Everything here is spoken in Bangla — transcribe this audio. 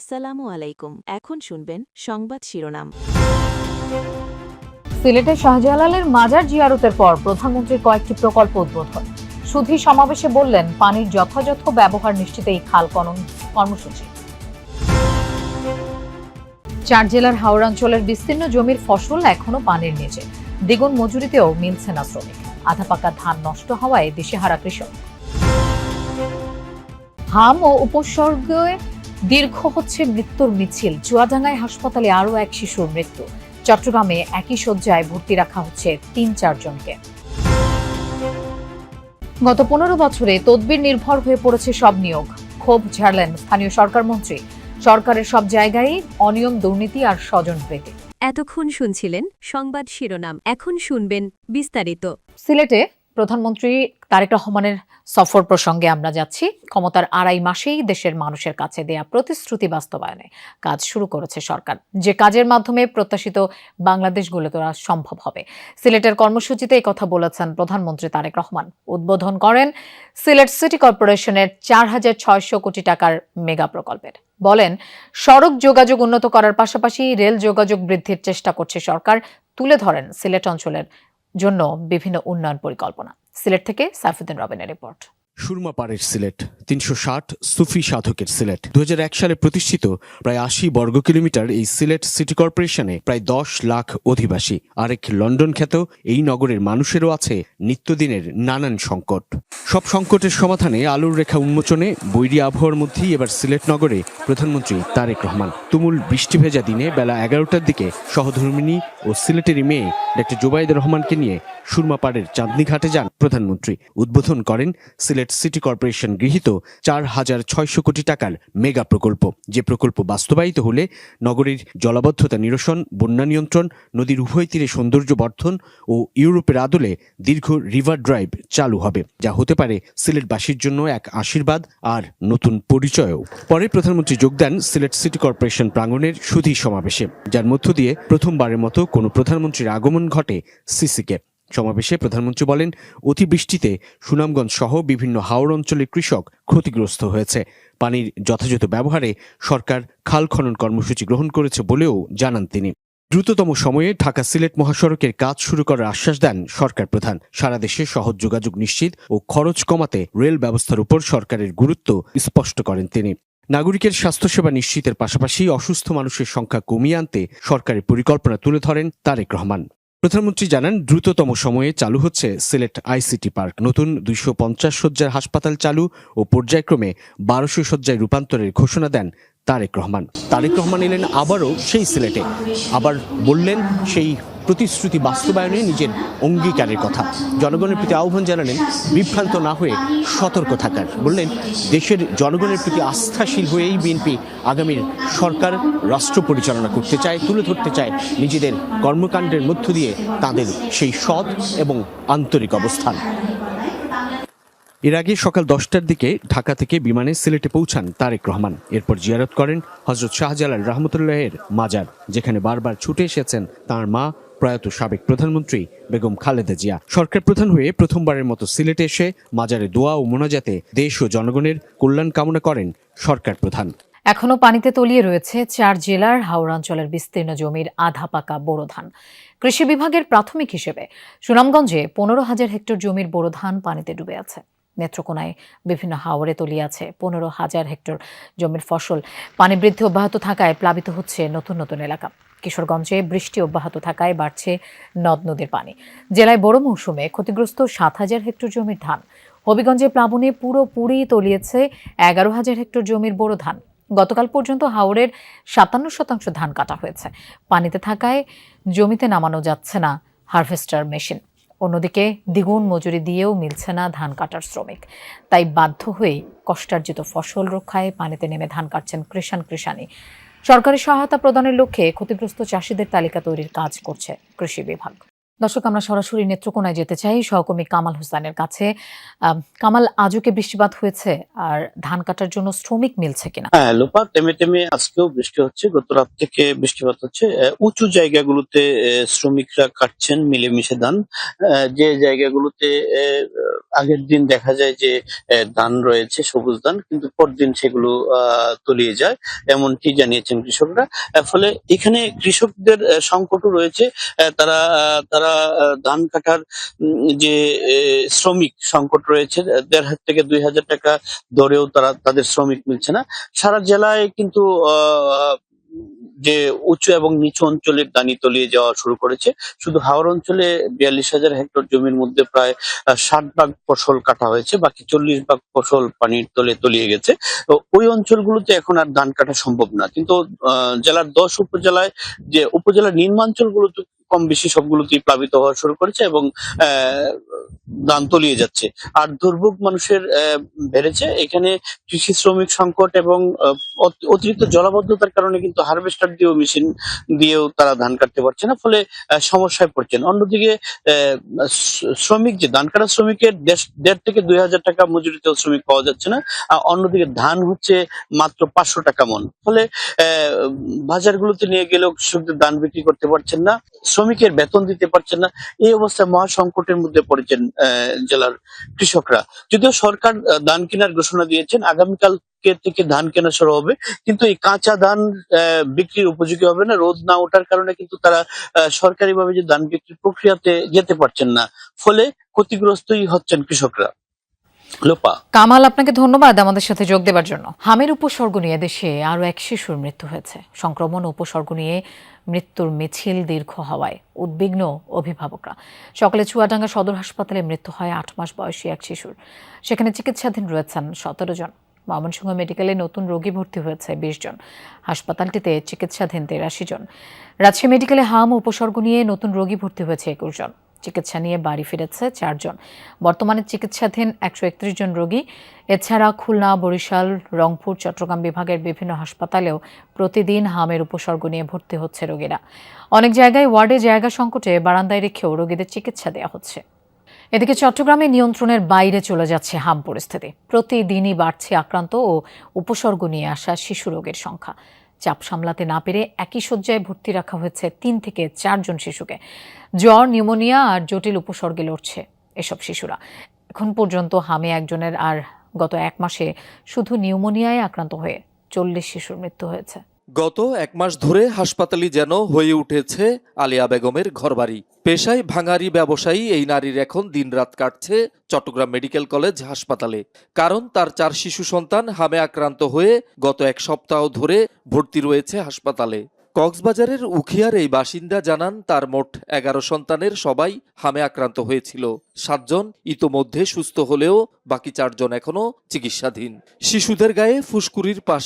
আসসালামু আলাইকুম। এখন শুনবেন সংবাদ শিরোনাম। সিলেটে শাহজালালের মাজার জিয়ারতের পর প্রধানমন্ত্রীর কয়েকটি প্রকল্প উদ্বোধন। সুধী সমাবেশে বললেন, পানির যথাযথ ব্যবহার নিশ্চিতে এই খাল খনন কর্মসূচি। 4 জেলার হাওড়াঞ্চলের বিস্তীর্ণ জমির ফসল এখনো পানির নিচে। দ্বিগুণ মজুরিতেও মিলছে না শ্রমিক। আধা পাকা ধান নষ্ট হওয়ায় দিশেহারা কৃষক। হাম ও উপসর্গে দীর্ঘ হচ্ছে মৃত্যুর মিছিল। চুয়াডাঙ্গায় হাসপাতালে আরও এক শিশুর মৃত্যু। চট্টগ্রামে একই শয্যায় ভর্তি রাখা হচ্ছে 3-4 জনকে। গত 15 বছরে তদবির নির্ভর হয়ে পড়েছে সব নিয়োগ। ক্ষোভ ঝাড়লেন স্থানীয় সরকার মন্ত্রী। সরকারের সব জায়গায় অনিয়ম, দুর্নীতি আর স্বজনপ্রীতি। এতক্ষণ শুনছিলেন সংবাদ শিরোনাম। এখন শুনবেন বিস্তারিত। সিলেটে প্রধানমন্ত্রী তারেক রহমানের সফর প্রসঙ্গে আমরা যাচ্ছি। ক্ষমতার 2.5 মাসেই দেশের মানুষের কাছে দেয়া প্রতিশ্রুতি বাস্তবায়নে কাজ শুরু করেছে সরকার, যে কাজের মাধ্যমে প্রত্যাশিত বাংলাদেশ গড়ে তোলা সম্ভব হবে। সিলেটের কর্মসূচিতে এই কথা বলেছেন প্রধানমন্ত্রী তারেক রহমান। উদ্বোধন করেন সিলেট সিটি কর্পোরেশনের 4,600 কোটি টাকার মেগা প্রকল্পের। বলেন, সড়ক যোগাযোগ উন্নত করার পাশাপাশি রেল যোগাযোগ বৃদ্ধির চেষ্টা করছে সরকার। তুলে ধরেন সিলেট অঞ্চলের জন্য বিভিন্ন উন্নয়ন পরিকল্পনা। সিলেট থেকে সাইফুদ্দিন রবিনের রিপোর্ট। সুরমা পাড়ের সিলেট, 360 সুফি সাধকের সিলেট। 2001 সালে প্রতিষ্ঠিত প্রায় 80 বর্গ কিলোমিটার এই সিলেট সিটি কর্পোরেশনে প্রায় 10 লাখ অধিবাসী। আরেক লন্ডন খ্যাত এই নগরের মানুষেরও আছে নিত্যদিনের নানান সংকট। সব সংকটের সমাধানে আলোর রেখা উন্মোচনে বৈরী আবহাওয়ার মধ্যেই এবার সিলেট নগরে প্রধানমন্ত্রী তারেক রহমান। তুমুল বৃষ্টি ভেজা দিনে বেলা 11টার দিকে সহধর্মিণী ও সিলেটেরই মেয়ে ডক্টর জোবাইদুর রহমানকে নিয়ে সুরমা পাড়ের চাঁদনী ঘাটে যান প্রধানমন্ত্রী। উদ্বোধন করেন সিলেট সিটি কর্পোরেশন গৃহীত 4,600 কোটি টাকার মেগা প্রকল্প। যে প্রকল্প বাস্তবায়িত হলে নগরীর জলাবদ্ধতা নিরসন, বন্যা নিয়ন্ত্রণ, নদীর উভয় তীরে সৌন্দর্য বর্ধন ও ইউরোপের আদলে দীর্ঘ রিভার ড্রাইভ চালু হবে, যা হতে পারে সিলেটবাসীর জন্য এক আশীর্বাদ আর নতুন পরিচয়ও। পরে প্রধানমন্ত্রী যোগ দেন সিলেট সিটি কর্পোরেশন প্রাঙ্গণের সুধী সমাবেশে, যার মধ্য দিয়ে প্রথমবারের মতো কোনো প্রধানমন্ত্রীর আগমন ঘটে সিসিকে। সমাবেশে প্রধানমন্ত্রী বলেন, অতিবৃষ্টিতে সুনামগঞ্জ সহ বিভিন্ন হাওড় অঞ্চলের কৃষক ক্ষতিগ্রস্ত হয়েছে। পানির যথাযথ ব্যবহারে সরকার খাল খনন কর্মসূচি গ্রহণ করেছে বলেও জানান তিনি। দ্রুততম সময়ে ঢাকা সিলেট মহাসড়কের কাজ শুরু করার আশ্বাস দেন সরকার প্রধান। সারা দেশে সহজ যোগাযোগ নিশ্চিত ও খরচ কমাতে রেল ব্যবস্থার উপর সরকারের গুরুত্ব স্পষ্ট করেন তিনি। নাগরিকের স্বাস্থ্যসেবা নিশ্চিতের পাশাপাশি অসুস্থ মানুষের সংখ্যা কমিয়ে আনতে সরকারের পরিকল্পনা তুলে ধরেন তারেক রহমান। প্রধানমন্ত্রী জানান, দ্রুততম সময়ে চালু হচ্ছে সিলেট আইসিটি পার্ক। নতুন 250 শয্যার হাসপাতাল চালু ও পর্যায়ক্রমে 1200 শয্যায় রূপান্তরের ঘোষণা দেন তারেক রহমান। তারেক রহমান এলেন আবারও সেই সিলেটে, আবার বললেন সেই প্রতিশ্রুতি বাস্তবায়নে নিজের অঙ্গীকারের কথা। জনগণের প্রতি আহ্বান জানালেন বিভ্রান্ত না হয়ে সতর্ক থাকার। বললেন, দেশের জনগণের প্রতি আস্থাশীল হয়েই বিএনপি আগামীর সরকার রাষ্ট্র পরিচালনা করতে চায়, তুলে ধরতে চায় নিজেদের কর্মকাণ্ডের মধ্য দিয়ে তাদের সেই সৎ এবং আন্তরিক অবস্থান। এর আগে সকাল 10টার দিকে ঢাকা থেকে বিমানে সিলেটে পৌঁছান তারেক রহমান। এরপর জিয়ারত করেন হযরত শাহজালাল রহমতুল্লাহের মাজার, যেখানে বারবার ছুটে এসেছেন তাঁর মা প্রয়াত সাবেক প্রধানমন্ত্রী বেগম খালেদা জিয়া। সরকার প্রধান হয়ে প্রথমবারের মতো সিলেটে এসে মাজারে দোয়া ও মোনাজাতে দেশ ও জনগণের কল্যাণ কামনা করেন সরকার প্রধান। এখনো পানিতে তলিয়ে রয়েছে 4 জেলার হাওড়াঞ্চলের বিস্তীর্ণ জমির আধা পাকা বোরো ধান। কৃষি বিভাগের প্রাথমিক হিসেবে সুনামগঞ্জে 15,000 হেক্টর জমির বোরো ধান পানিতে ডুবে আছে। নেত্রকোনায় বিভিন্ন হাওরে তলিয়ে আছে 15,000 হেক্টর জমির ফসল। পানি বৃদ্ধি অব্যাহত থাকায় প্লাবিত হচ্ছে নতুন নতুন এলাকা। কিশোরগঞ্জে বৃষ্টি অব্যাহত থাকায় বাড়ছে নদ নদীর পানি। জেলায় বড় মৌসুমে ক্ষতিগ্রস্ত 7,000 হেক্টর জমির ধান। হবিগঞ্জে প্লাবনে পুরোপুরি তলিয়েছে 11,000 হেক্টর জমির বোরো ধান। গতকাল পর্যন্ত হাওরের 57% ধান কাটা হয়েছে। পানিতে থাকায় জমিতে নামানো যাচ্ছে না হারভেস্টার মেশিন। অন্যদিকে দ্বিগুণ মজুরি দিয়েও মিলছে না ধান কাটার শ্রমিক। তাই বাধ্য হয়ে কষ্টার্জিত ফসল রক্ষায় পানিতে নেমে ধান কাটছেন কৃষাণী। সরকারি সহায়তা প্রদানের লক্ষ্যে ক্ষতিগ্রস্ত চাষিদের তালিকা তৈরির কাজ করছে কৃষি বিভাগ। দর্শক, আমরা সরাসরি নেত্রকোনায় যেতে চাই সহকর্মী কামাল হোসেনের কাছে। কামাল, আজও কি বৃষ্টিপাত হয়েছে? আর ধান কাটার জন্য শ্রমিক মিলছে কিনা? হ্যাঁ, লোপা তেমে তেমে আজকেও বৃষ্টি হচ্ছে। গত রাত থেকে বৃষ্টিপাত হচ্ছে। উঁচু জায়গাগুলোতে শ্রমিকরা কাটছেন মিলেমিশে ধান। যে জায়গাগুলোতে আগের দিন দেখা যায় যে ধান রয়েছে, সবুজ ধান, কিন্তু পরদিন সেগুলো তলিয়ে যায়, এমনটি জানিয়েছেন কৃষকরা। ফলে এখানে কৃষকদের সংকটও রয়েছে। তারা তারা ধান কাটার যে শ্রমিক সংকট রয়েছে, ১,৫০০ থেকে ২,০০০ টাকা ধরেও তাদের শ্রমিক মিলছে না। সারা জেলায় কিন্তু যে উঁচু এবং নিচু অঞ্চলের দানি তলিয়ে যাওয়া শুরু করেছে। শুধু হাওর অঞ্চলে ৪২,০০০ হেক্টর জমির মধ্যে প্রায় ৬০ ভাগ ফসল কাটা হয়েছে, বাকি ৪০ ভাগ ফসল পানির তলে তলিয়ে গেছে। তো ওই অঞ্চলগুলোতে এখন আর ধান কাটা সম্ভব না, কিন্তু জেলার ১০ উপজেলায়, যে উপজেলার নিম্নাঞ্চলগুলোতে কম বেশি সবগুলোতেই প্লাবিত হওয়া শুরু করেছে এবং ধান তলিয়ে যাচ্ছে। আর দুর্ভোগ মানুষের বেড়েছে। এখানে কৃষি শ্রমিক সংকট এবং অতিরিক্ত জলাবদ্ধতার কারণে কিন্তু হারভেস্টার দিয়েও, মেশিন দিয়েও তারা ধান কাটতে পারছে না, ফলে সমস্যায় পড়ছেন। অন্যদিকে শ্রমিক, যে ধান কাটা শ্রমিকের ১,৫০০ থেকে ২,০০০ টাকা মজুরিতেও শ্রমিক পাওয়া যাচ্ছে না। অন্যদিকে ধান হচ্ছে মাত্র ৫০০ টাকা মন। ফলে বাজারগুলোতে নিয়ে গেলেও কৃষকদের ধান বিক্রি করতে পারছেন না, শ্রমিকের বেতন দিতে পারছেন না। এই অবস্থায় মহা সংকটের মধ্যে পড়েছেন জেলার কৃষকরা। যদিও সরকার ধান কেনার ঘোষণা দিয়েছেন, আগামীকাল থেকে ধান কেনা শুরু হবে, কিন্তু এই কাঁচা ধান বিক্রির উপযোগী হবে না। রোদ না ওঠার কারণে কিন্তু তারা সরকারিভাবে যে ধান বিক্রির প্রক্রিয়াতে যেতে পারছেন না, ফলে ক্ষতিগ্রস্তই হচ্ছেন কৃষকরা। লোপা। কামাল, আপনাকে ধন্যবাদ আমাদের সাথে যোগ দেবার জন্য। হামের উপসর্গ নিয়ে দেশে আরও এক শিশুর মৃত্যু হয়েছে। সংক্রমণ ও উপসর্গ নিয়ে মৃত্যুর মিছিল দীর্ঘ হওয়ায় উদ্বিগ্ন অভিভাবকরা। সকালে চুয়াডাঙ্গা সদর হাসপাতালে মৃত্যু হয় ৮ মাস বয়সী এক শিশুর। সেখানে চিকিৎসাধীন রয়েছেন ১৭ জন। ময়মনসিংহ মেডিকেলে নতুন রোগী ভর্তি হয়েছে ২০ জন। হাসপাতালটিতে চিকিৎসাধীন ৮৩ জন। রাজশাহী মেডিকেলে হাম উপসর্গ নিয়ে নতুন রোগী ভর্তি হয়েছে ২১ জন। চিকিৎসা নিয়ে বাড়ি ফিরেছে ৪ জন। বর্তমানে চিকিৎসাধীন ১৩১ জন রোগী। এছাড়া খুলনা, বরিশাল, রংপুর, চট্টগ্রাম বিভাগের বিভিন্ন হাসপাতালেও প্রতিদিন হামের উপসর্গ নিয়ে ভর্তি হচ্ছে রোগীরা। অনেক জায়গায় ওয়ার্ডে জায়গা সংকটে বারান্দায় রেখেও রোগীদের চিকিৎসা দেওয়া হচ্ছে। এদিকে চট্টগ্রামে নিয়ন্ত্রণের বাইরে চলে যাচ্ছে হাম পরিস্থিতি। প্রতিদিনই বাড়ছে আক্রান্ত ও উপসর্গ নিয়ে আসা শিশু রোগের সংখ্যা। চাপ সামলাতে না পেরে একই শয্যায় ভর্তি রাখা হয়েছে ৩ থেকে ৪ জন শিশুকে। জ্বর, নিউমোনিয়া আর জটিল উপসর্গে লড়ছে এসব শিশুরা। এখন পর্যন্ত হামে একজনের, আর গত ১ মাসে শুধু নিউমোনিয়ায় আক্রান্ত হয়ে ৪০ শিশুর মৃত্যু হয়েছে। গত ১ মাস ধরে হাসপাতালই যেন হয়ে উঠেছে আলিয়া বেগমের ঘরবাড়ি। পেশায় ভাঙারি ব্যবসায়ী এই নারীর এখন দিনরাত কাটছে চট্টগ্রাম মেডিকেল কলেজ হাসপাতালে। কারণ তার ৪ শিশু সন্তান হামে আক্রান্ত হয়ে গত ১ সপ্তাহ ধরে ভর্তি রয়েছে হাসপাতালে। কক্সবাজারের উখিয়ার এই বাসিন্দা জানান, তার মোট ১১ সন্তানের সবাই হামে আক্রান্ত হয়েছিল। ৭ জন ইতোমধ্যে সুস্থ হলেও বাকি ৪ জন এখনো চিকিৎসাধীন। শিশুদের গায়ে ফুসকুড়ির পাশাপাশি